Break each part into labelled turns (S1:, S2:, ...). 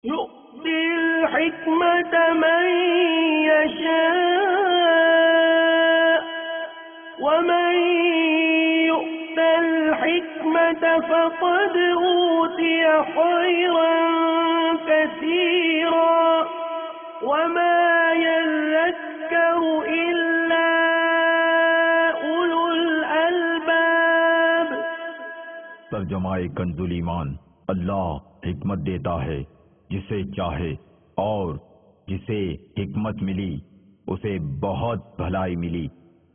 S1: يؤتي الحكمة من يشاء ومن يؤت الحكمة فقد أوتي خيرا كثيرا وما يذكر إلا أولو الألباب۔
S2: ترجمہ کنز ایمان۔ اللہ حکمت دیتا ہے جسے چاہے، اور جسے حکمت ملی اسے بہت بھلائی ملی،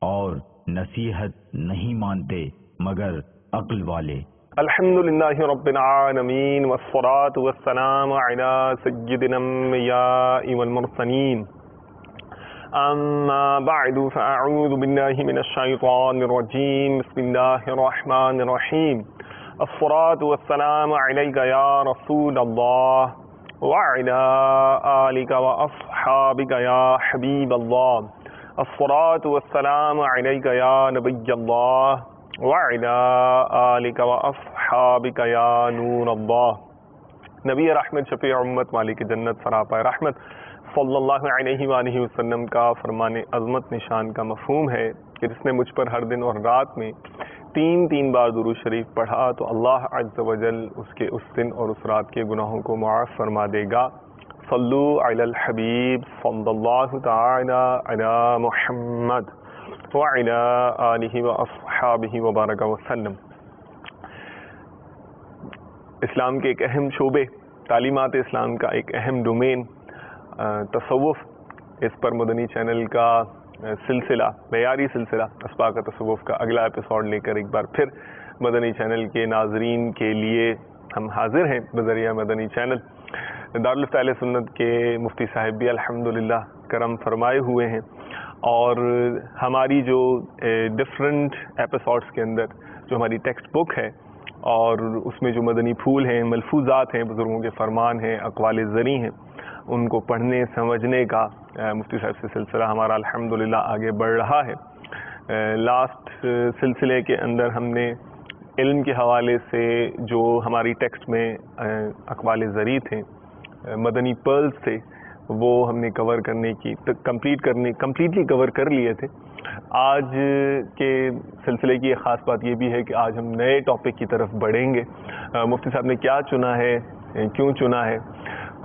S2: اور نصیحت نہیں مانتے مگر عقل والے۔
S3: الحمدللہ رب العالمین والصلاة والسلام علی سیدنا الانبیاء والمرسلین، اما بعد فاعوذ باللہ من الشیطان الرجیم، بسم اللہ الرحمن الرحیم، الصلاة والسلام علیک یا رسول اللہ وعلى آلك وأصحابك يا حبيب الله، الصلاة والسلام عليك يا نبي الله وعلى آلك وأصحابك يا نور الله۔ نبی رحمت، شفیع امت، مالک جنت، سراپا رحمت صلی اللہ علیہ وآلہ وسلم کا فرمان عظمت نشان کا مفہوم ہے کہ جس نے مجھ پر ہر دن اور رات میں تین بار درود شریف پڑھا تو اللہ عز و جل اس کے اس دن اور اس رات کے گناہوں کو معاف فرما دے گا۔ صلو علی الحبیب صلی اللہ تعالی علی محمد وعلی آلہ واصحابہ وبارک وسلم۔ اسلام کے ایک اہم شعبے، تعلیمات اسلام کا ایک اہم ڈومین تصوف، اس پر مدنی چینل کا سلسلہ، معیاری سلسلہ اسباق تصوف کا اگلا ایپیسوڈ لے کر ایک بار پھر مدنی چینل کے ناظرین کے لیے ہم حاضر ہیں بذریعہ مدنی چینل۔ دارالفتہ اہل سنت کے مفتی صاحب بھی الحمدللہ کرم فرمائے ہوئے ہیں، اور ہماری جو ڈفرینٹ ایپیسوڈس کے اندر جو ہماری ٹیکسٹ بک ہے اور اس میں جو مدنی پھول ہیں، ملفوظات ہیں، بزرگوں کے فرمان ہیں، اقوال زرعی ہیں، ان کو پڑھنے سمجھنے کا مفتی صاحب سے سلسلہ ہمارا الحمدللہ آگے بڑھ رہا ہے۔ لاسٹ سلسلے کے اندر ہم نے علم کے حوالے سے جو ہماری ٹیکسٹ میں اقوال زرعی تھے، مدنی پرلز تھے، وہ ہم نے کور کرنے کی کمپلیٹلی کور کر لیے تھے۔ آج کے سلسلے کی ایک خاص بات یہ بھی ہے کہ آج ہم نئے ٹاپک کی طرف بڑھیں گے۔ مفتی صاحب نے کیا چنا ہے، کیوں چنا ہے،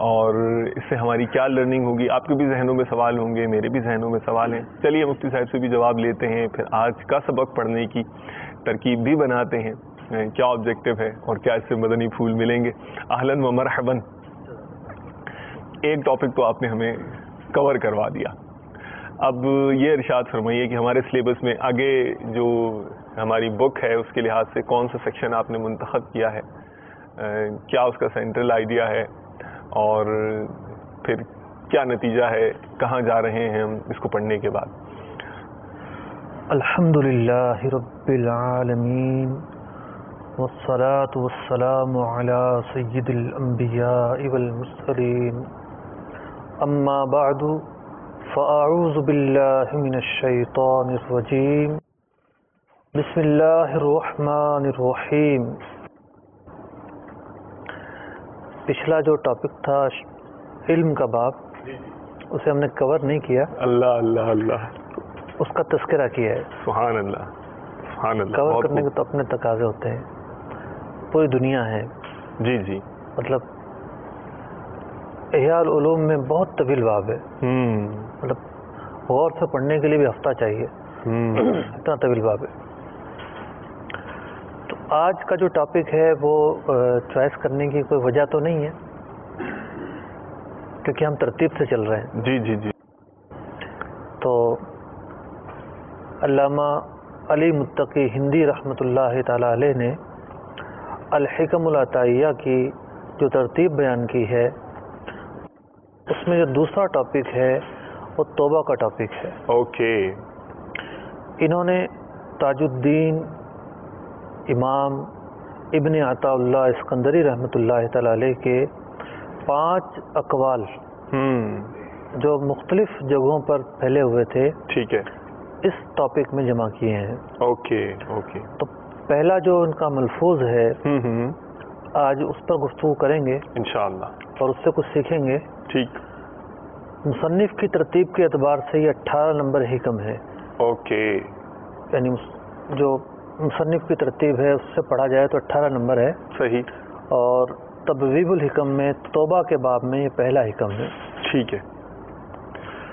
S3: اور اس سے ہماری کیا لرننگ ہوگی؟ آپ کے بھی ذہنوں میں سوال ہوں گے، میرے بھی ذہنوں میں سوال ہیں۔ چلیے مفتی صاحب سے بھی جواب لیتے ہیں، پھر آج کا سبق پڑھنے کی ترکیب بھی بناتے ہیں، کیا آبجیکٹو ہے اور کیا اس سے مدنی پھول ملیں گے۔ اہلاً و مرحباً۔ ایک ٹاپک تو آپ نے ہمیں کور کروا دیا، اب یہ ارشاد فرمائیے کہ ہمارے سلیبس میں آگے جو ہماری بک ہے اس کے لحاظ سے کون سا سیکشن آپ نے منتخب کیا ہے، کیا اس کا سینٹرل آئیڈیا ہے، اور پھر کیا نتیجہ ہے، کہاں جا رہے ہیں ہم اس کو پڑھنے کے بعد؟
S4: الحمدللہ رب العالمین والصلاة والسلام علی سید الانبیاء والمرسلین، اما بعد فاعوذ باللہ من الشیطان الرجیم، بسم اللہ الرحمن الرحیم۔ پچھلا جو ٹاپک تھا علم کا باب، اسے ہم نے کور نہیں کیا،
S3: اللہ اللہ اللہ،
S4: اس کا تذکرہ کیا ہے۔
S3: سبحان اللہ سبحان اللہ۔
S4: کور کرنے کے تو اپنے تقاضے ہوتے ہیں، پوری دنیا ہے،
S3: جی جی،
S4: مطلب احیاء العلوم میں بہت طویل باب ہے، مطلب غور سے پڑھنے کے لیے بھی ہفتہ چاہیے، اتنا طویل باب ہے۔ تو آج کا جو ٹاپک ہے وہ چوائس کرنے کی کوئی وجہ تو نہیں ہے، کیونکہ ہم ترتیب سے چل رہے ہیں۔
S3: جی جی جی۔
S4: تو علامہ علی متقی ہندی رحمۃ اللہ تعالی علیہ نے الحکم العطائیہ کی جو ترتیب بیان کی ہے، اس میں جو دوسرا ٹاپک ہے وہ توبہ کا ٹاپک ہے۔
S3: اوکے۔
S4: انہوں نے تاج الدین امام ابن عطا اللہ اسکندری رحمۃ اللہ تعالی علیہ کے 5 اقوال جو مختلف جگہوں پر پھیلے ہوئے تھے،
S3: ٹھیک ہے،
S4: اس ٹاپک میں جمع کیے ہیں۔
S3: Okay okay.
S4: تو پہلا جو ان کا ملفوظ ہے آج اس پر گفتگو کریں گے
S3: انشاءاللہ.
S4: اور اس سے کچھ سیکھیں گے.
S3: ٹھیک.
S4: مصنف کی ترتیب کے اعتبار سے یہ 18 نمبر حکم ہے.
S3: اوکے.
S4: یعنی جو مصنف کی ترتیب ہے اس سے پڑھا جائے تو 18 نمبر ہے.
S3: صحیح.
S4: اور تبویب الحکم میں توبہ کے باب میں یہ پہلا حکم ہے.
S3: ٹھیک ہے.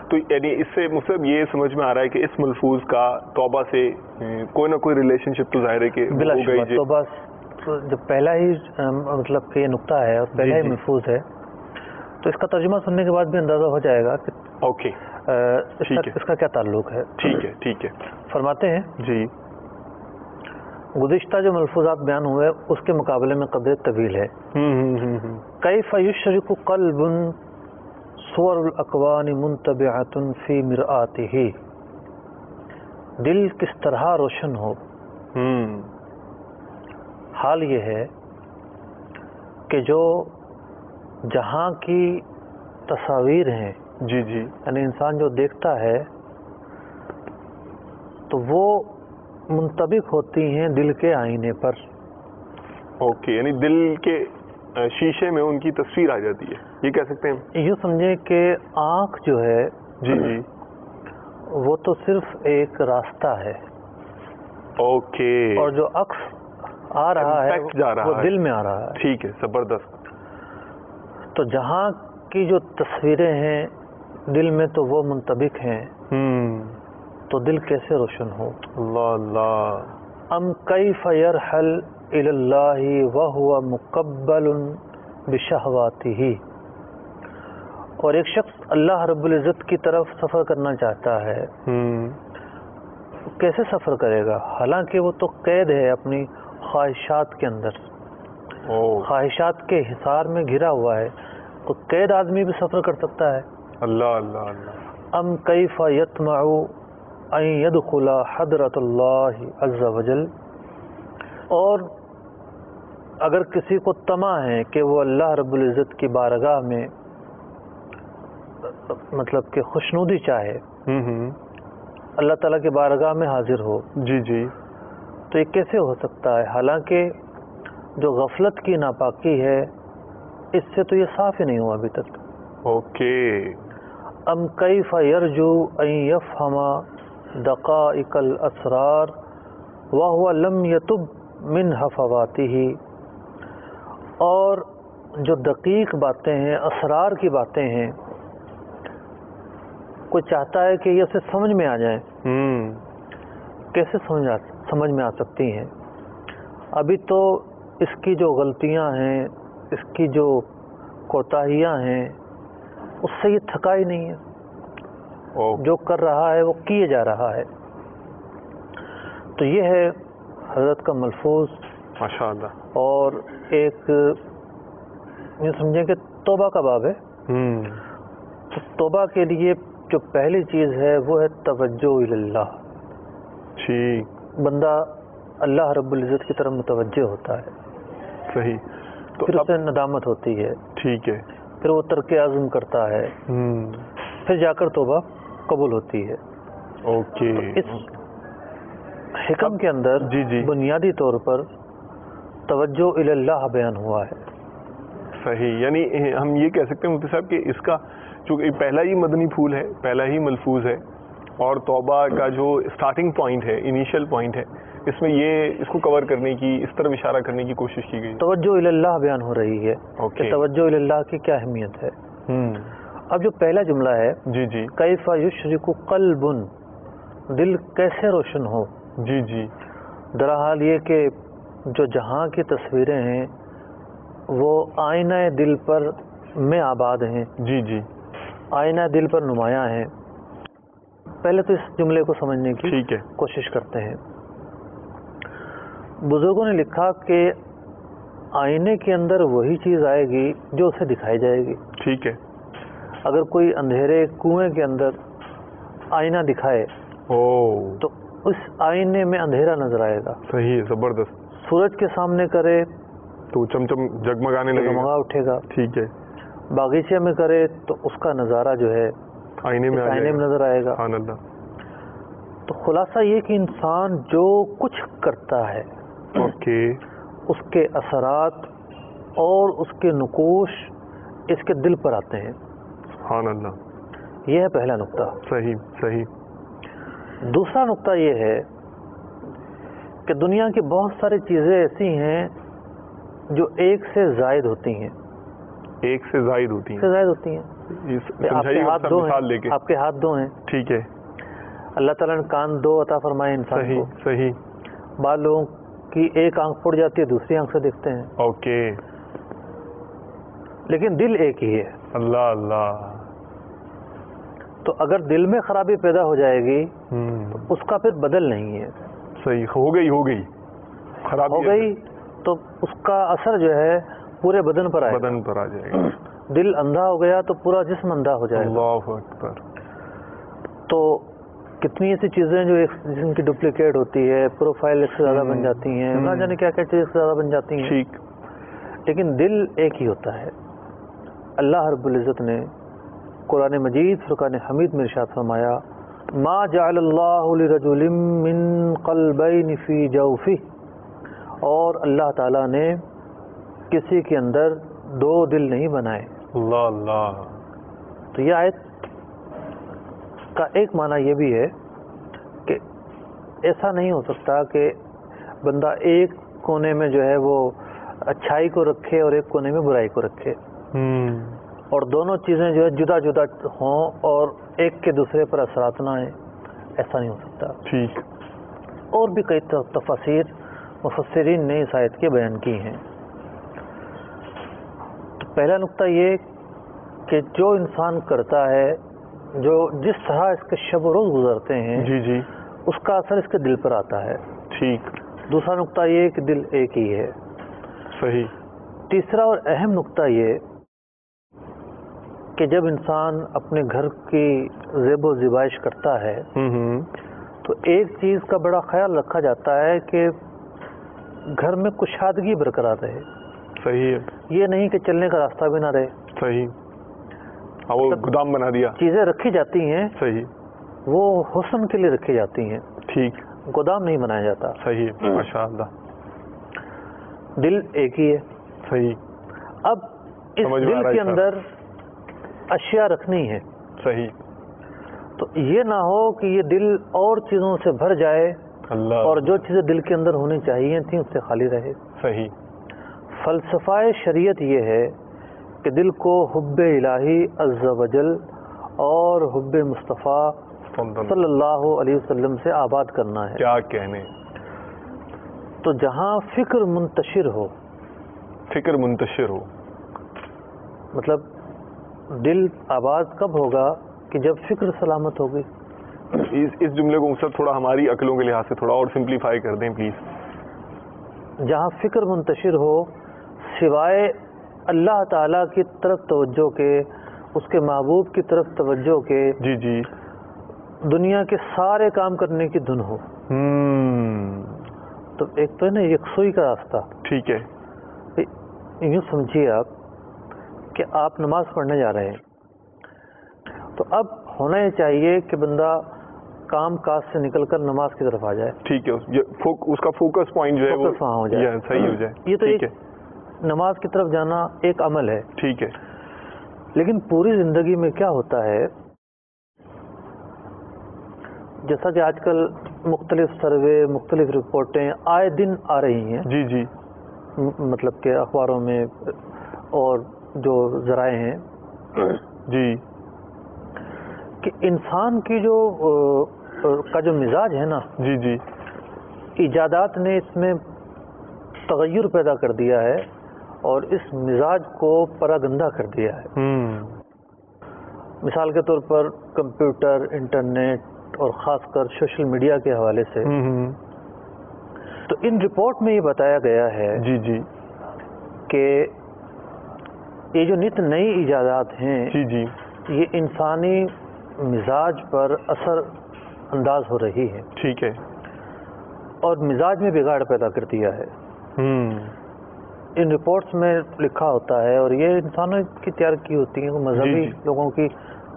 S3: تو یعنی اس سے مطلب یہ سمجھ میں آ رہا ہے کہ اس ملفوظ کا توبہ سے کوئی نہ کوئی ریلیشن شپ تو ظاہر ہے کہ
S4: بلا شبہ توبہ جو پہلا ہی مطلب کہ یہ نقطہ ہے اور پہلا ہی ملفوظ ہے تو اس کا ترجمہ سننے کے بعد بھی اندازہ ہو جائے گا کہ
S3: اوکے
S4: اس کا کیا تعلق ہے.
S3: ٹھیک ہے. ٹھیک ہے.
S4: فرماتے ہیں
S3: جی
S4: گزشتہ جو ملفوظات بیان ہوئے اس کے مقابلے میں قدر طویل ہے. کیف یشرق قلب صور الاکوان منتبعۃ فی مرآتہ، دل کس طرح روشن ہو. حال یہ ہے کہ جو جہاں کی تصاویر ہیں
S3: جی جی
S4: یعنی انسان جو دیکھتا ہے تو وہ منطبق ہوتی ہیں دل کے آئینے پر.
S3: اوکے. یعنی دل کے شیشے میں ان کی تصویر آ جاتی ہے، یہ کہہ سکتے ہیں.
S4: یوں سمجھیں کہ آنکھ جو ہے
S3: جی جی
S4: وہ تو صرف ایک راستہ ہے.
S3: اوکے.
S4: اور جو عکس آ رہا ہے وہ دل میں آ رہا ہے.
S3: ٹھیک ہے. زبردست.
S4: تو جہاں کی جو تصویریں ہیں دل میں تو وہ منطبق ہیں تو دل کیسے روشن ہو.
S3: اللہ اللہ.
S4: ام کیف یرحل الی اللہ وہو مقبل بشہواتہ، اور ایک شخص اللہ رب العزت کی طرف سفر کرنا چاہتا ہے کیسے سفر کرے گا حالانکہ وہ تو قید ہے اپنی خواہشات کے اندر. خواہشات کے حصار میں گھرا ہوا ہے تو قید آدمی بھی سفر کر سکتا ہے.
S3: اللہ اللہ اللہ.
S4: ام کیف یطمع ان يدخل حضرت اللہ عز وجل، اور اگر کسی کو طمع ہے کہ وہ اللہ رب العزت کی بارگاہ میں مطلب کہ خوشنودی چاہے، اللہ تعالیٰ کی بارگاہ میں حاضر ہو،
S3: جی جی
S4: تو یہ کیسے ہو سکتا ہے حالانکہ جو غفلت کی ناپاکی ہے اس سے تو یہ صاف ہی نہیں ہوا ابھی تک.
S3: اوکے.
S4: ام کیف یرجو ان یفہم دقائق الاسرار وہو لم یتب من ہفواتہ، اور جو دقیق باتیں ہیں اسرار کی باتیں ہیں کوئی چاہتا ہے کہ یہ اسے سمجھ میں آ جائیں. کیسے سمجھ میں آ سکتی ہیں؟ ابھی تو اس کی جو غلطیاں ہیں اس کی جو کوتاہیاں ہیں اس سے یہ تھکا ہی نہیں ہے. جو کر رہا ہے وہ کیے جا رہا ہے. تو یہ ہے حضرت کا ملفوظ
S3: ماشاءاللہ.
S4: اور ایک یہ سمجھیں کہ توبہ کا باب ہے. تو توبہ کے لیے جو پہلی چیز ہے وہ ہے توجہ اللہ.
S3: ٹھیک.
S4: بندہ اللہ رب العزت کی طرف متوجہ ہوتا ہے.
S3: صحیح. تو
S4: پھر اسے ندامت ہوتی ہے.
S3: ٹھیک ہے.
S4: پھر وہ ترک عزم کرتا ہے. پھر جا کر توبہ قبول ہوتی ہے.
S3: اوکے.
S4: اس حکم کے اندر
S3: جی جی
S4: بنیادی طور پر توجہ الی اللہ بیان ہوا ہے.
S3: صحیح. یعنی ہم یہ کہہ سکتے ہیں مفتی صاحب کہ اس کا چونکہ پہلا ہی مدنی پھول ہے، پہلا ہی ملفوظ ہے، اور توبہ کا جو اسٹارٹنگ پوائنٹ ہے، انیشیل پوائنٹ ہے، اس میں یہ اس کو کور کرنے کی، اس طرف اشارہ کرنے کی کوشش کی گئی.
S4: توجہ الی اللہ بیان ہو رہی ہے کہ توجہ الی اللہ کی کیا اہمیت ہے. اب جو پہلا جملہ ہے
S3: جی جی
S4: کیف یشرق قلب، دل کیسے روشن ہو.
S3: جی جی
S4: درحال یہ کہ جو جہاں کی تصویریں ہیں وہ آئینہ دل پر میں آباد ہیں.
S3: جی جی
S4: آئینہ دل پر نمایاں ہیں. پہلے تو اس جملے کو سمجھنے کی
S3: ٹھیک ہے
S4: کوشش کرتے ہیں. بزرگوں نے لکھا کہ آئینے کے اندر وہی چیز آئے گی جو اسے دکھائی جائے گی.
S3: ٹھیک ہے.
S4: اگر کوئی اندھیرے کنویں کے اندر آئینہ دکھائے تو اس آئینے میں اندھیرا نظر آئے گا.
S3: صحیح ہے. زبردست.
S4: سورج کے سامنے کرے
S3: تو چمچم جگمگانے لگے،
S4: جگمگا اٹھے گا.
S3: ٹھیک ہے.
S4: باغیچے میں کرے تو اس کا نظارہ جو ہے
S3: آئینے میں
S4: نظر آئے گا.
S3: سبحان اللہ.
S4: تو خلاصہ یہ کہ انسان جو کچھ کرتا ہے
S3: اوکے
S4: اس کے اثرات اور اس کے نقوش اس کے دل پر آتے ہیں.
S3: سبحان اللہ.
S4: یہ ہے پہلا نقطہ.
S3: صحیح صحیح.
S4: دوسرا نقطہ یہ ہے کہ دنیا کی بہت ساری چیزیں ایسی ہیں جو ایک سے زائد ہوتی ہیں.
S3: ایک سے زائد ہوتی ہیں.
S4: آپ کے ہاتھ دو ہیں. آپ کے ہاتھ دو ہیں.
S3: ٹھیک ہے.
S4: اللہ تعالیٰ نے کان دو عطا فرمائے انسان کو.
S3: صحیح.
S4: بعض لوگوں کی ایک آنکھ پھوٹ جاتی ہے, دوسری آنکھ سے دیکھتے ہیں.
S3: اوکے.
S4: لیکن دل ایک ہی ہے.
S3: اللہ اللہ.
S4: تو اگر دل میں خرابی پیدا ہو جائے گی تو اس کا پھر بدل نہیں ہے.
S3: صحیح. ہو گئی خرابی
S4: ہو گئی تو اس کا اثر جو ہے پورے بدن پر آئے
S3: گا.
S4: دل اندھا ہو گیا تو پورا جسم اندھا ہو جائے گا.
S3: اللہ اکبر.
S4: تو کتنی ایسی چیزیں جو ایک جن کی ڈپلیکیٹ ہوتی ہے, پروفائل ایک سے زیادہ بن جاتی ہیں, نہ جانے کیا کیا چیز سے زیادہ بن جاتی ہیں.
S3: ٹھیک.
S4: لیکن دل ایک ہی ہوتا ہے. اللہ رب العزت نے قرآن مجید فرقان حمید میں ارشاد فرمایا, ما جعل اللہ لرجل من قلبین فی جوفہ, اور اللہ تعالیٰ نے کسی کے اندر دو دل نہیں بنائے.
S3: اللہ اللہ.
S4: تو یہ آیت کا ایک معنی یہ بھی ہے کہ ایسا نہیں ہو سکتا کہ بندہ ایک کونے میں جو ہے وہ اچھائی کو رکھے اور ایک کونے میں برائی کو رکھے, اور دونوں چیزیں جو ہے جدا جدا ہوں اور ایک کے دوسرے پر اثرات نہ آئیں. ایسا نہیں ہو سکتا.
S3: ٹھیک.
S4: اور بھی کئی تفاسیر مفسرین نے اس آیت کے بیان کی ہیں. تو پہلا نقطہ یہ کہ جو انسان کرتا ہے, جو جس طرح اس کے شب و روز گزرتے ہیں,
S3: جی
S4: اس کا اثر اس کے دل پر آتا ہے.
S3: ٹھیک.
S4: دوسرا نقطہ یہ کہ دل ایک ہی ہے.
S3: صحیح.
S4: تیسرا اور اہم نقطہ یہ کہ جب انسان اپنے گھر کی زیب و زیبائش کرتا ہے تو ایک چیز کا بڑا خیال رکھا جاتا ہے کہ گھر میں کشادگی برقرار رہے.
S3: صحیح ہے.
S4: یہ نہیں کہ چلنے کا راستہ بھی نہ رہے.
S3: صحیح. وہ گودام بنا دیا.
S4: چیزیں رکھی جاتی ہیں.
S3: صحیح.
S4: وہ حسن کے لیے رکھی جاتی ہیں.
S3: ٹھیک.
S4: گودام نہیں بنایا جاتا.
S3: صحیح ہے. ماشاء اللہ.
S4: دل ایک ہی ہے.
S3: صحیح.
S4: اب اس دل کے اندر اشیاء رکھنی ہے.
S3: صحیح.
S4: تو یہ نہ ہو کہ یہ دل اور چیزوں سے بھر جائے
S3: اللہ,
S4: اور جو چیزیں دل کے اندر ہونی چاہیے تھیں اس سے خالی رہے.
S3: صحیح.
S4: فلسفہ شریعت یہ ہے کہ دل کو حب الہی عز و جل اور حب مصطفیٰ صلی اللہ علیہ وسلم سے آباد کرنا ہے.
S3: کیا کہنے.
S4: تو جہاں فکر منتشر ہو,
S3: فکر منتشر ہو,
S4: مطلب دل آباد کب ہوگا کہ جب فکر سلامت ہوگی.
S3: اس جملے کو سر تھوڑا ہماری عقلوں کے لحاظ سے تھوڑا اور سمپلیفائی کر دیں پلیز.
S4: جہاں فکر منتشر ہو, سوائے اللہ تعالیٰ کی طرف توجہ کے, اس کے محبوب کی طرف توجہ کے,
S3: جی
S4: دنیا کے سارے کام کرنے کی دھن ہو. تو ایک تو ہے نا یکسوئی کا راستہ.
S3: ٹھیک ہے.
S4: یوں سمجھیے آپ کہ آپ نماز پڑھنے جا رہے ہیں, تو اب ہونا یہ چاہیے کہ بندہ کام کاج سے نکل کر نماز کی طرف آ جائے.
S3: ٹھیک ہے. اس کا فوکس پوائنٹ جو ہے
S4: فوکس وہاں ہو جائے,
S3: صحیح ہو جائے.
S4: یہ تو ایک نماز کی طرف جانا ایک عمل ہے.
S3: ٹھیک ہے.
S4: لیکن پوری زندگی میں کیا ہوتا ہے, جیسا کہ آج کل مختلف سروے, مختلف رپورٹیں آئے دن آ رہی ہیں.
S3: جی
S4: مطلب کہ اخباروں میں اور جو ذرائع ہیں,
S3: جی,
S4: کہ انسان کی جو مزاج ہے نا,
S3: جی,
S4: ایجادات نے اس میں تغیر پیدا کر دیا ہے اور اس مزاج کو پراگندہ کر دیا ہے. مثال کے طور پر کمپیوٹر, انٹرنیٹ اور خاص کر سوشل میڈیا کے حوالے سے تو ان رپورٹ میں یہ بتایا گیا ہے
S3: جی
S4: کہ یہ جو نت نئی ایجادات ہیں
S3: جی
S4: یہ انسانی مزاج پر اثر انداز ہو رہی ہے.
S3: ٹھیک ہے.
S4: اور مزاج میں بگاڑ پیدا کر دیا ہے. ان رپورٹس میں لکھا ہوتا ہے, اور یہ انسانوں کی تیار کی ہوتی ہیں, مذہبی لوگوں کی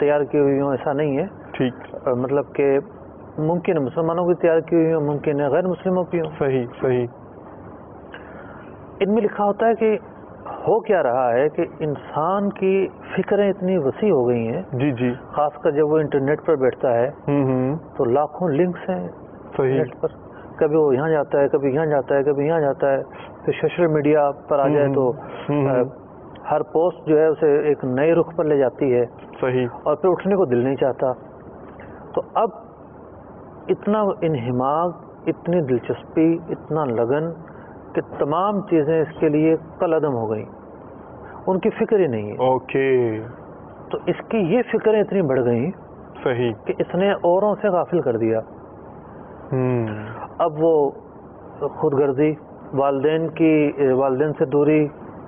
S4: تیار کی ہوئی ہوں ایسا نہیں ہے.
S3: ٹھیک.
S4: مطلب کہ ممکن ہے مسلمانوں کی تیار کی ہوئی ہوں, ممکن ہے غیر مسلموں کی ہوں.
S3: صحیح.
S4: ان میں لکھا ہوتا ہے کہ ہو کیا رہا ہے کہ انسان کی فکریں اتنی وسیع ہو گئی ہیں،
S3: جی جی،
S4: خاص کر جب وہ انٹرنیٹ پر بیٹھتا ہے تو لاکھوں لنکس ہیں
S3: صحیح،
S4: نیٹ پر، کبھی وہ یہاں جاتا ہے، کبھی یہاں جاتا ہے، کبھی یہاں جاتا ہے، پھر سوشل میڈیا پر آ جائے تو ہر پوسٹ جو ہے اسے ایک نئے رخ پر لے جاتی ہے،
S3: صحیح،
S4: اور پھر اٹھنے کو دل نہیں چاہتا. تو اب اتنا انہماک، اتنی دلچسپی، اتنا لگن کہ تمام چیزیں اس کے لیے کل عدم ہو گئیں، ان کی فکر ہی نہیں ہے.
S3: اوکے،
S4: تو اس کی یہ فکریں اتنی بڑھ گئیں
S3: صحیح،
S4: کہ اس نے اوروں سے غافل کر دیا. اب وہ خود غرضی، والدین سے دوری،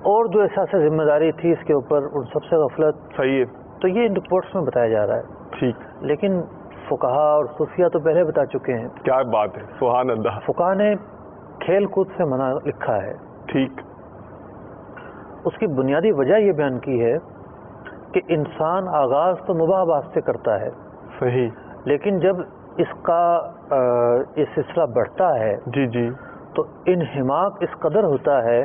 S4: اور جو احساس ذمہ داری تھی اس کے اوپر، ان سب سے غفلت.
S3: صحیح ہے،
S4: تو یہ ان رپورٹس میں بتایا جا رہا ہے.
S3: ٹھیک،
S4: لیکن فقہا اور صوفیہ تو پہلے بتا چکے ہیں.
S3: کیا بات ہے، سبحان اللہ.
S4: فقہا نے کھیل کود سے منع لکھا ہے.
S3: ٹھیک،
S4: اس کی بنیادی وجہ یہ بیان کی ہے کہ انسان آغاز تو مباح بات سے کرتا ہے،
S3: صحیح،
S4: لیکن جب اس کا یہ سلسلہ بڑھتا ہے
S3: جی جی،
S4: تو انہماک اس قدر ہوتا ہے،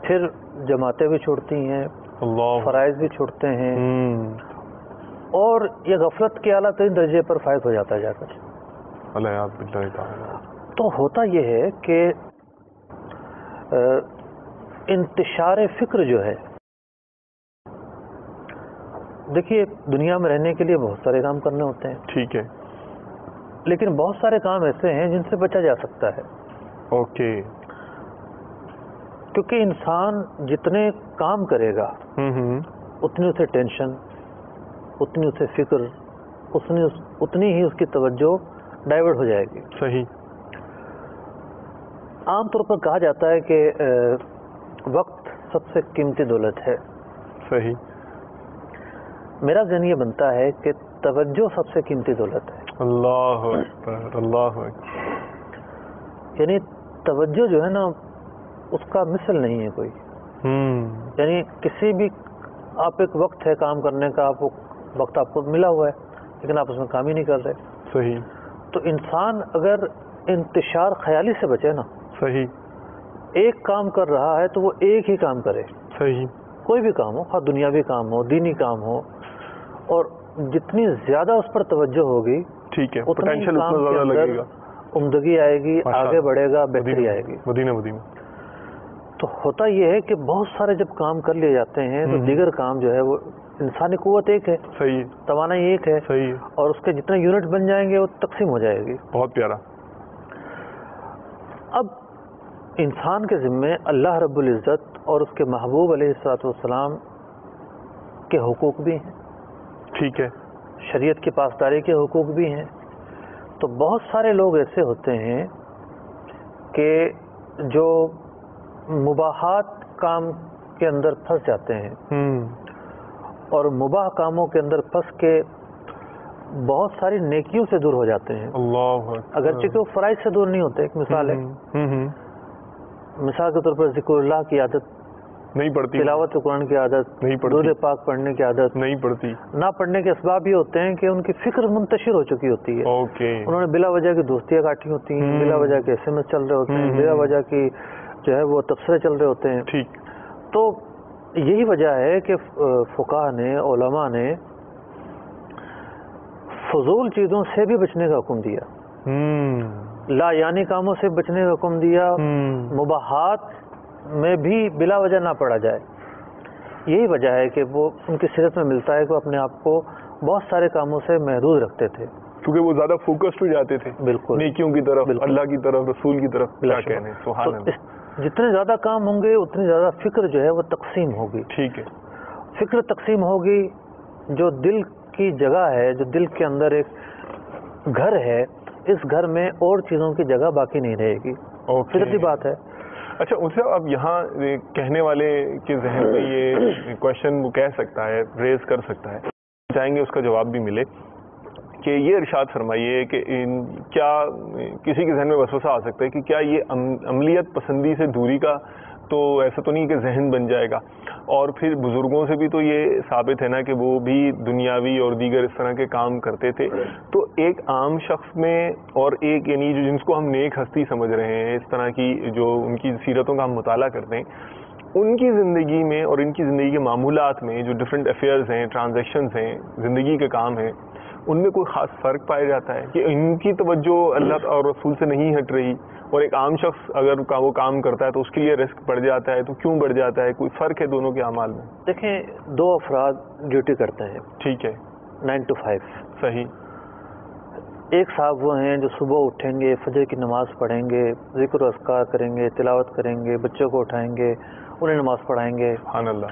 S4: پھر جماعتیں بھی چھوڑتی ہیں،
S3: اللہ،
S4: فرائض بھی چھوڑتے ہیں، اور یہ غفلت کے اعلیٰ ترین درجے پر فائز ہو جاتا ہے جا کر.
S3: علیہ باللہ تعالی.
S4: تو ہوتا یہ ہے کہ انتشار فکر جو ہے، دیکھیے دنیا میں رہنے کے لیے بہت سارے کام کرنے ہوتے ہیں،
S3: ٹھیک ہے،
S4: لیکن بہت سارے کام ایسے ہیں جن سے بچا جا سکتا ہے.
S3: اوکے،
S4: کیونکہ انسان جتنے کام کرے گا اتنی اسے ٹینشن، اتنی اسے فکر، اتنی ہی اس کی توجہ ڈائیورٹ ہو جائے گی.
S3: صحیح،
S4: عام طور پر کہا جاتا ہے کہ وقت سب سے قیمتی دولت ہے.
S3: صحیح،
S4: میرا ذہن یہ بنتا ہے کہ توجہ سب سے قیمتی دولت ہے.
S3: اللہ اکبر، اللہ اکبر.
S4: یعنی توجہ جو ہے نا اس کا مثل نہیں ہے کوئی. یعنی کسی بھی، آپ ایک وقت ہے کام کرنے کا، آپ وقت آپ کو ملا ہوا ہے لیکن آپ اس میں کام ہی نہیں کر رہے.
S3: صحیح،
S4: تو انسان اگر انتشار خیالی سے بچے نا،
S3: صحیح،
S4: ایک کام کر رہا ہے تو وہ ایک ہی کام کرے،
S3: صحیح،
S4: کوئی بھی کام ہو، خواہ دنیاوی کام ہو، دینی کام ہو، اور جتنی زیادہ اس پر توجہ ہوگی
S3: ٹھیک ہے،
S4: اتنا ہی
S3: پوٹینشیل
S4: کام
S3: اتنا
S4: کے
S3: زیادہ
S4: اندر
S3: لگے گا،
S4: عمدگی آئے گی،
S3: ماشاء
S4: آگے
S3: اللہ.
S4: بڑھے گا، بہتری آئے گی.
S3: مدینہ مدینہ.
S4: تو ہوتا یہ ہے کہ بہت سارے جب کام کر لیے جاتے ہیں تو دیگر کام جو ہے وہ، انسانی قوت ایک ہے،
S3: صحیح،
S4: توانائی ایک ہے،
S3: صحیح،
S4: اور اس کے جتنے یونٹ بن جائیں گے وہ تقسیم ہو جائے گی.
S3: بہت پیارا.
S4: اب انسان کے ذمے اللہ رب العزت اور اس کے محبوب علیہ الصلوۃ والسلام کے حقوق بھی ہیں،
S3: ٹھیک ہے،
S4: شریعت کی پاسداری کے حقوق بھی ہیں. تو بہت سارے لوگ ایسے ہوتے ہیں کہ جو مباحات کام کے اندر پھنس جاتے ہیں، اور مباح کاموں کے اندر پھنس کے بہت ساری نیکیوں سے دور ہو جاتے ہیں.
S3: اللہ اکبر.
S4: اگرچہ کہ وہ فرائض سے دور نہیں ہوتے. ایک مثال ہے، مثال کے طور پر ذکر اللہ کی عادت
S3: نہیں پڑتی،
S4: تلاوت قرآن کی عادت
S3: نہیں پڑتی،
S4: درود پاک پڑھنے کی عادت
S3: نہیں پڑتی.
S4: نہ پڑھنے کے اسباب یہ ہوتے ہیں کہ ان کی فکر منتشر ہو چکی ہوتی ہے.
S3: اوکے،
S4: انہوں نے بلا وجہ کی دوستیاں کاٹی ہوتی ہیں، بلا وجہ کے ایس ایم ایس چل رہے ہوتے ہیں، بلا وجہ کی جو ہے وہ تبصرے چل رہے ہوتے ہیں.
S3: ٹھیک،
S4: تو یہی وجہ ہے کہ فقہا نے، علماء نے فضول چیزوں سے بھی بچنے کا حکم دیا، لا یعنی کاموں سے بچنے کا حکم دیا، مباحات میں بھی بلا وجہ نہ پڑا جائے. یہی وجہ ہے کہ وہ ان کی سیرت میں ملتا ہے کہ وہ اپنے آپ کو بہت سارے کاموں سے محدود رکھتے تھے،
S3: کیونکہ وہ زیادہ فوکسڈ ہو جاتے تھے
S4: بالکل
S3: نیکیوں کی طرف، اللہ کی طرف، رسول کی طرف. کیا کہنے، سبحان
S4: تو
S3: اللہ.
S4: جتنے زیادہ کام ہوں گے اتنی زیادہ فکر جو ہے وہ تقسیم ہوگی.
S3: ٹھیک ہے،
S4: فکر تقسیم ہوگی، جو دل کی جگہ ہے، جو دل کے اندر ایک گھر ہے، اس گھر میں اور چیزوں کی جگہ باقی نہیں رہے گی. فطرتی بات ہے.
S3: اچھا، ان سے اب یہاں کہنے والے کے ذہن میں یہ کوشچن وہ کہہ سکتا ہے، ریز کر سکتا ہے، چاہیں گے اس کا جواب بھی ملے کہ یہ ارشاد فرمائیے کہ کیا کسی کے ذہن میں وسوسہ آ سکتا ہے کہ کیا یہ عملیت پسندی سے دوری کا تو ایسا تو نہیں کہ ذہن بن جائے گا، اور پھر بزرگوں سے بھی تو یہ ثابت ہے نا کہ وہ بھی دنیاوی اور دیگر اس طرح کے کام کرتے تھے. تو ایک عام شخص میں اور ایک یعنی جن کو ہم نیک ہستی سمجھ رہے ہیں، اس طرح کی جو ان کی سیرتوں کا ہم مطالعہ کرتے ہیں، ان کی زندگی میں اور ان کی زندگی کے معمولات میں جو ڈفرینٹ افیئرز ہیں، ٹرانزیکشنز ہیں، زندگی کے کام ہیں، ان میں کوئی خاص فرق پایا جاتا ہے کہ ان کی توجہ اللہ اور رسول سے نہیں ہٹ رہی، اور ایک عام شخص اگر وہ کام کرتا ہے تو اس کے لیے رسک بڑھ جاتا ہے، تو کیوں بڑھ جاتا ہے؟ کوئی فرق ہے دونوں کے اعمال میں؟
S4: دیکھیں، دو افراد ڈیوٹی کرتے ہیں،
S3: ٹھیک ہے،
S4: 9 to 5.
S3: صحیح.
S4: ایک صاحب وہ ہیں جو صبح اٹھیں گے، فجر کی نماز پڑھیں گے، ذکر و اذکار کریں گے، تلاوت کریں گے، بچوں کو اٹھائیں گے، انہیں نماز پڑھائیں گے،
S3: سبحان اللہ،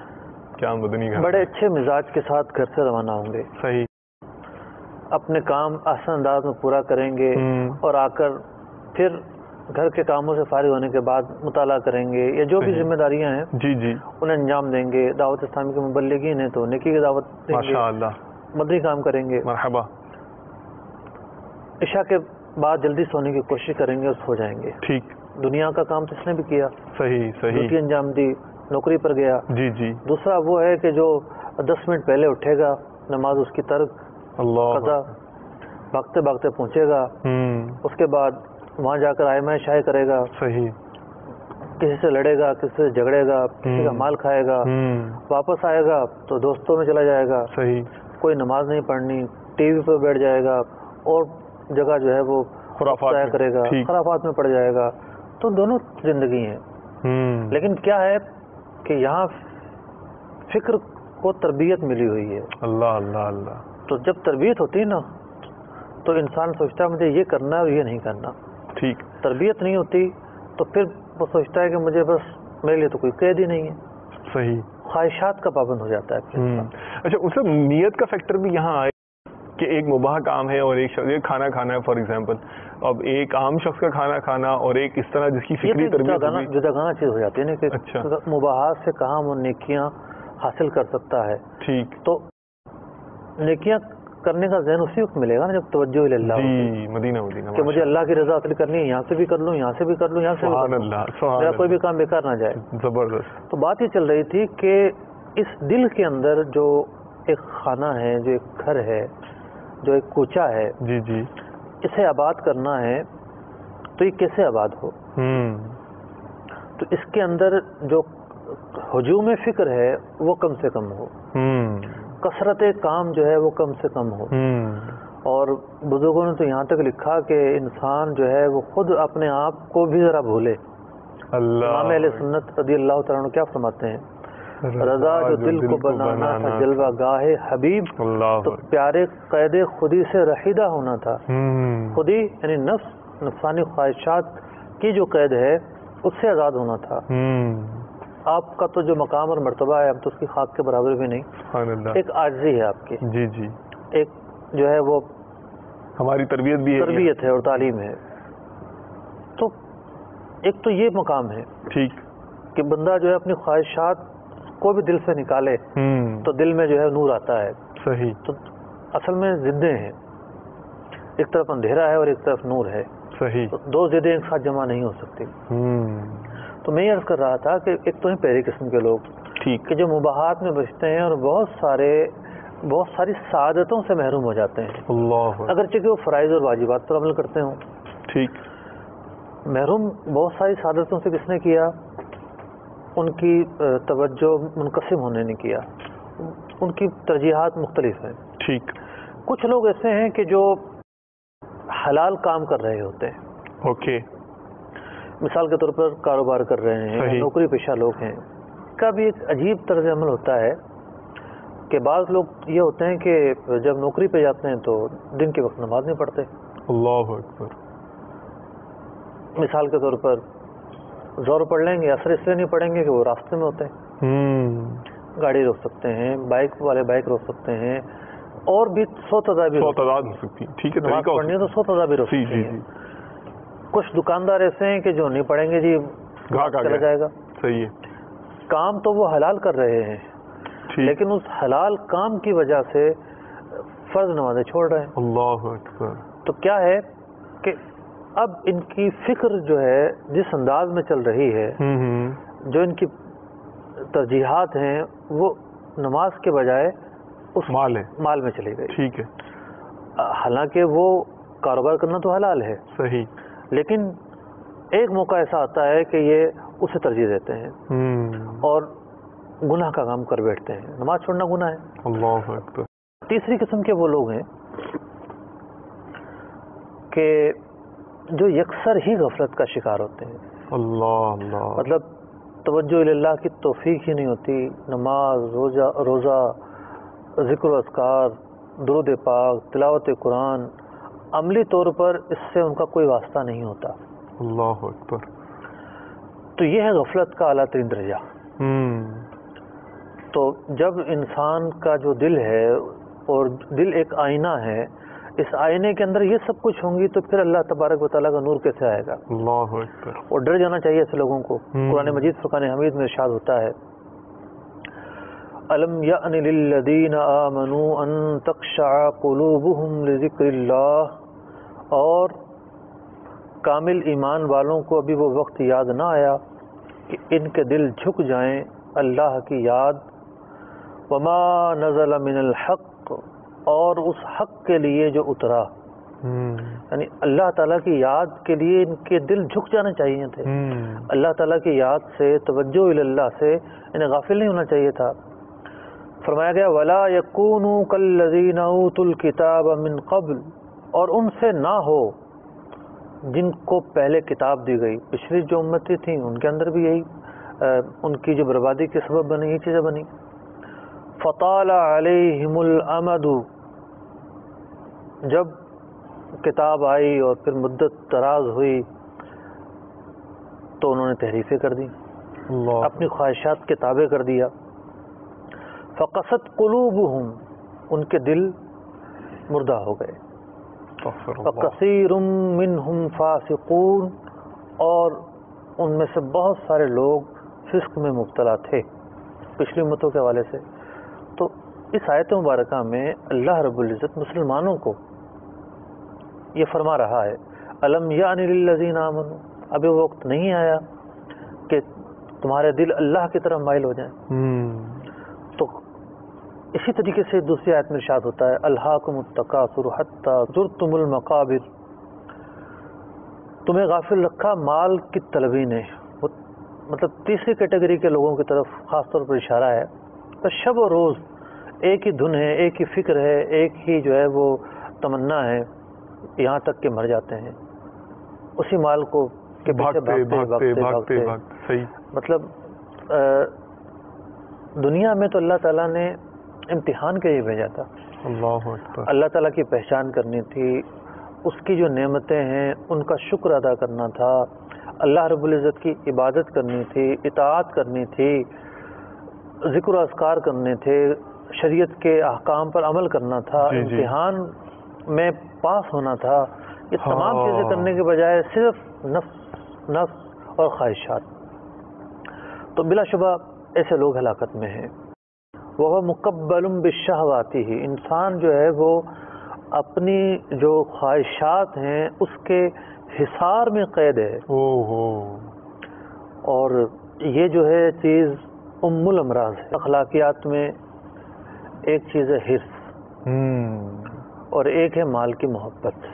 S3: کیا مدنی گھر،
S4: بڑے اچھے مزاج کے ساتھ گھر سے روانہ ہوں گے،
S3: صحیح،
S4: اپنے کام آسان انداز میں پورا کریں گے، اور آ کر پھر گھر کے کاموں سے فارغ ہونے کے بعد مطالعہ کریں گے، یا جو بھی ذمہ داریاں ہیں
S3: جی جی
S4: انہیں انجام دیں گے. دعوت اسلامی کے مبلغین ہیں تو نیکی کی دعوت دیں گے،
S3: ماشاء اللہ،
S4: مدنی کام کریں گے،
S3: مرحبا.
S4: عشاء کے بعد جلدی سونے کی کوشش کریں گے اور سو جائیں گے.
S3: ٹھیک،
S4: دنیا کا کام تو اس نے بھی کیا،
S3: صحیح صحیح،
S4: ڈیوٹی انجام دی، نوکری پر گیا.
S3: جی جی،
S4: دوسرا وہ ہے کہ جو 10 منٹ پہلے اٹھے گا، نماز اس کی ترک،
S3: اللہ
S4: قضا، بھاگتے بھاگتے پہنچے گا، اس کے بعد وہاں جا کر آئمہ شاہی کرے گا،
S3: صحیح،
S4: کسی سے لڑے گا، کسی سے جھگڑے گا، کسی کا مال کھائے گا، واپس آئے گا تو دوستوں میں چلا جائے گا،
S3: صحیح،
S4: کوئی نماز نہیں پڑھنی، ٹی وی پہ بیٹھ جائے گا، اور جگہ جو ہے وہ
S3: خرافات
S4: ضائع
S3: میں،
S4: کرے گا،
S3: ٹھیک،
S4: خرافات میں پڑ جائے گا. تو دونوں زندگی ہیں. لیکن کیا ہے کہ یہاں فکر کو تربیت ملی ہوئی ہے.
S3: اللہ اللہ اللہ،
S4: تو جب تربیت ہوتی ہے نا تو انسان سوچتا ہے مجھے یہ کرنا ہے اور یہ نہیں کرنا.
S3: ٹھیک،
S4: تربیت نہیں ہوتی تو پھر وہ سوچتا ہے کہ مجھے بس میرے لیے تو کوئی قید ہی نہیں ہے،
S3: صحیح،
S4: خواہشات کا پابند ہو جاتا ہے پھر انسان.
S3: اچھا، اس میں نیت کا فیکٹر بھی یہاں آئے کہ ایک مباح کام ہے اور ایک کھانا کھانا ہے فار ایگزامپل. اب ایک عام شخص کا کھانا کھانا اور ایک اس طرح جس کی فکری تربیت ہوگی،
S4: جدا گانا چیز ہو جاتی ہے نا کہ
S3: اچھا،
S4: مباحات سے کہاں وہ نیکیاں حاصل کر سکتا ہے.
S3: ٹھیک،
S4: تو نیکیاں کرنے کا ذہن اسی وقت ملے گا نا جب توجہ اللہ
S3: جی، مدینہ مدینہ،
S4: کہ مجھے اللہ کی رضا حاصل کرنی ہے، یہاں سے بھی کر لوں، یہاں سے بھی کر لوں، یہاں سے بھی کر
S3: سبحان
S4: لوں،
S3: اللہ، سبحان
S4: میرا کوئی بھی
S3: اللہ،
S4: کام بیکار نہ جائے.
S3: زبردست،
S4: تو بات یہ چل رہی تھی کہ اس دل کے اندر جو ایک خانہ ہے، جو ایک گھر ہے، جو ایک کوچہ ہے،
S3: جی جی،
S4: اسے آباد کرنا ہے تو یہ کیسے آباد ہو؟ تو اس کے اندر جو ہجوم فکر ہے وہ کم سے کم ہو، کثرت کام جو ہے وہ کم سے کم ہو. اور بزرگوں نے تو یہاں تک لکھا کہ انسان جو ہے وہ خود اپنے آپ کو بھی ذرا بھولے. امام اہل سنت رضی اللہ تعالیٰ عنہ کیا فرماتے ہیں؟ رضا جو دل کو بنانا تھا جلوہ گاہ حبیب، تو پیارے قید خودی سے رہیدہ ہونا تھا. خودی یعنی نفس، نفسانی خواہشات کی جو قید ہے اس سے آزاد ہونا تھا. آپ کا تو جو مقام اور مرتبہ ہے اب تو اس کی خاک کے برابر بھی نہیں.
S3: سبحان اللہ،
S4: ایک عاجزی ہے آپ کی،
S3: جی جی،
S4: ایک جو ہے وہ
S3: ہماری تربیت بھی ہے،
S4: تربیت ہے اور تعلیم ہے. تو ایک تو یہ مقام ہے
S3: ٹھیک،
S4: کہ بندہ جو ہے اپنی خواہشات کو بھی دل سے نکالے تو دل میں جو ہے نور آتا ہے.
S3: صحیح،
S4: تو اصل میں ضدیں ہیں، ایک طرف اندھیرا ہے اور ایک طرف نور ہے.
S3: صحیح،
S4: تو دو ضدیں ایک ساتھ جمع نہیں ہو سکتی. تو میں یہ عرض کر رہا تھا کہ ایک تو ہیں پہلی قسم کے لوگ،
S3: ٹھیک،
S4: کہ جو مباحات میں بچتے ہیں اور بہت ساری سعادتوں سے محروم ہو جاتے ہیں،
S3: اللہ،
S4: اگرچہ کہ وہ فرائض اور واجبات پر عمل کرتے ہوں.
S3: ٹھیک،
S4: محروم بہت ساری سعادتوں سے کس نے کیا؟ ان کی توجہ منقسم ہونے نے کیا، ان کی ترجیحات مختلف ہیں.
S3: ٹھیک،
S4: کچھ لوگ ایسے ہیں کہ جو حلال کام کر رہے ہوتے ہیں،
S3: اوکے،
S4: مثال کے طور پر کاروبار کر رہے ہیں،
S3: صحیح،
S4: نوکری پیشہ لوگ ہیں. کا بھی ایک عجیب طرز عمل ہوتا ہے کہ بعض لوگ یہ ہوتے ہیں کہ جب نوکری پہ جاتے ہیں تو دن کے وقت نماز نہیں پڑھتے.
S3: اللہ اکبر،
S4: مثال کے طور پر زور پڑھ لیں گے، اثر اس لیے نہیں پڑھیں گے کہ وہ راستے میں ہوتے ہیں، گاڑی روک سکتے ہیں، بائک والے بائک روک سکتے ہیں، اور بھی 100 تدابیر
S3: ہو سکتی. ٹھیک ہے،
S4: نماز پڑھنی ہے تو 100 تدابیر ہو
S3: جی
S4: سکتی
S3: جی
S4: ہیں. کچھ دکاندار ایسے ہیں کہ جو نہیں پڑھیں گے جی
S3: گاہک
S4: چلا جائے گا.
S3: صحیح ہے،
S4: کام تو وہ حلال کر رہے ہیں لیکن اس حلال کام کی وجہ سے فرض نمازیں چھوڑ رہے ہیں.
S3: اللہ اکبر.
S4: تو کیا ہے کہ اب ان کی فکر جو ہے جس انداز میں چل رہی ہے، جو ان کی ترجیحات ہیں وہ نماز کے بجائے اس مال میں چلی گئی.
S3: ٹھیک ہے،
S4: حالانکہ وہ کاروبار کرنا تو حلال ہے،
S3: صحیح،
S4: لیکن ایک موقع ایسا آتا ہے کہ یہ اسے ترجیح دیتے ہیں اور گناہ کا کام کر بیٹھتے ہیں. نماز چھوڑنا گناہ ہے.
S3: اللہ اکبر.
S4: تیسری قسم کے وہ لوگ ہیں کہ جو یکسر ہی غفلت کا شکار ہوتے ہیں.
S3: اللہ.
S4: مطلب توجہ اللہ کی توفیق ہی نہیں ہوتی. نماز، روزہ، ذکر و اذکار، درود پاک، تلاوت قرآن، عملی طور پر اس سے ان کا کوئی واسطہ نہیں ہوتا.
S3: اللہ اکبر.
S4: تو یہ ہے غفلت کا اعلیٰ ترین درجہ. تو جب انسان کا جو دل ہے، اور دل ایک آئینہ ہے، اس آئینے کے اندر یہ سب کچھ ہوں گی تو پھر اللہ تبارک و تعالیٰ کا نور کیسے آئے گا؟
S3: اللہ اکبر.
S4: اور ڈر جانا چاہیے ایسے لوگوں کو. قرآن مجید فرقان حمید میں ارشاد ہوتا ہے أَلَمْ يَأْنِ لِلَّذِينَ آمَنُوا أَن تَخْشَعَ قُلُوبُهُمْ لِذِكْرِ اللَّهِ، اور کامل ایمان والوں کو ابھی وہ وقت یاد نہ آیا کہ ان کے دل جھک جائیں اللہ کی یاد. وَمَا نَزَلَ مِنَ الْحَقِّ، اور اس حق کے لیے جو اترا. یعنی اللہ تعالیٰ کی یاد کے لیے ان کے دل جھک جانے چاہیے تھے. اللہ تعالیٰ کی یاد سے، توجہ اللہ سے انہیں غافل نہیں ہونا چاہیے تھا. فرمایا گیا وَلَا يَكُونُوا كَالَّذِينَ أُوتُوا الْكِتَابَ مِنْ قَبْلُ، اور ان سے نہ ہو جن کو پہلے کتاب دی گئی. پچھلی جو امتیں تھیں ان کے اندر بھی یہی ان کی جو بربادی کے سبب بنی یہ چیزیں بنی. فَطَالَ عَلَيْهِمُ الْأَمَدُ، جب کتاب آئی اور پھر مدت دراز ہوئی تو انہوں نے تحریفیں کر دی، اپنی خواہشات کے تابع کر دیا. فقست قلوبہم، ان کے دل مردہ ہو گئے. وکثیر منہم فاسقون، اور ان میں سے بہت سارے لوگ فسق میں مبتلا تھے پچھلی امتوں کے حوالے سے. تو اس آیت مبارکہ میں اللہ رب العزت مسلمانوں کو یہ فرما رہا ہے الم یعن للذین آمنوا، ابھی وہ وقت نہیں آیا کہ تمہارے دل اللہ کی طرف مائل ہو جائیں. تو اسی طریقے سے دوسری آیت میں ارشاد ہوتا ہے الہاکم التکاثر حتی زرتم المقابر، تمہیں غافل رکھا مال کی طلبی نے. مطلب تیسری کیٹیگری کے لوگوں کی طرف خاص طور پر اشارہ ہے. تو شب و روز ایک ہی دھن ہے، ایک ہی فکر ہے، ایک ہی جو ہے وہ تمنا ہے، یہاں تک کہ مر جاتے ہیں اسی مال کو کے پیچھے بھاگتے.
S3: صحیح.
S4: مطلب دنیا میں تو اللہ تعالیٰ نے امتحان کے لیے بھیجا تھا.
S3: اللہ اکبر.
S4: اللہ تعالیٰ کی پہچان کرنی تھی، اس کی جو نعمتیں ہیں ان کا شکر ادا کرنا تھا، اللہ رب العزت کی عبادت کرنی تھی، اطاعت کرنی تھی، ذکر و اذکار کرنے تھے، شریعت کے احکام پر عمل کرنا تھا. امتحان میں پاس ہونا تھا. یہ تمام چیزیں کرنے کے بجائے صرف نفس اور خواہشات. تو بلا شبہ ایسے لوگ ہلاکت میں ہیں. وہ مقبل بالشہوات ہی، انسان جو ہے وہ اپنی جو خواہشات ہیں اس کے حصار میں قید ہے. اور یہ جو ہے چیز ام الامراض ہے. اخلاقیات میں ایک چیز ہے حرص، اور ایک ہے مال کی محبت.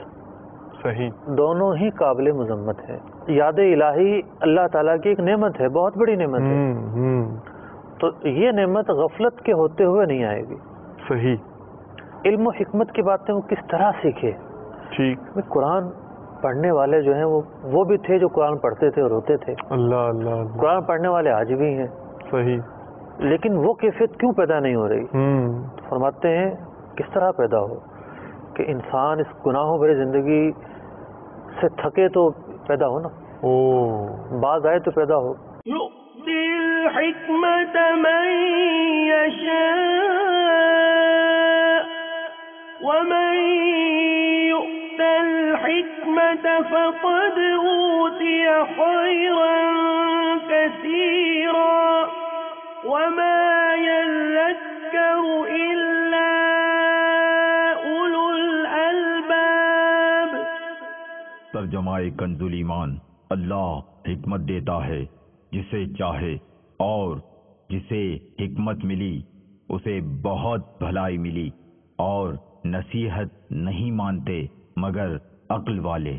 S3: صحیح.
S4: دونوں ہی قابل مذمت ہیں. یاد الہی اللہ تعالیٰ کی ایک نعمت ہے، بہت بڑی نعمت ہے. تو یہ نعمت غفلت کے ہوتے ہوئے نہیں آئے گی.
S3: صحیح.
S4: علم و حکمت کی باتیں وہ کس طرح سیکھے.
S3: ٹھیک.
S4: قرآن پڑھنے والے جو ہیں وہ بھی تھے جو قرآن پڑھتے تھے اور روتے تھے.
S3: اللہ اللہ.
S4: قرآن پڑھنے والے آج بھی ہیں.
S3: صحیح.
S4: لیکن وہ کیفیت کیوں پیدا نہیں ہو رہی؟ فرماتے ہیں کس طرح پیدا ہو کہ انسان اس گناہوں بھری زندگی سے تھکے تو پیدا ہو نا، باز آئے تو پیدا ہو.
S1: يؤتي الحكمة من يشاء ومن يؤت الحكمة فقد أوتي خيرا كثيرا وما يذكر إلا أولو الألباب.
S2: ترجمہ کنز ایمان. اللہ حکمت دیتا ہے جسے چاہے، اور جسے حکمت ملی اسے بہت بھلائی ملی، اور نصیحت نہیں مانتے مگر عقل والے.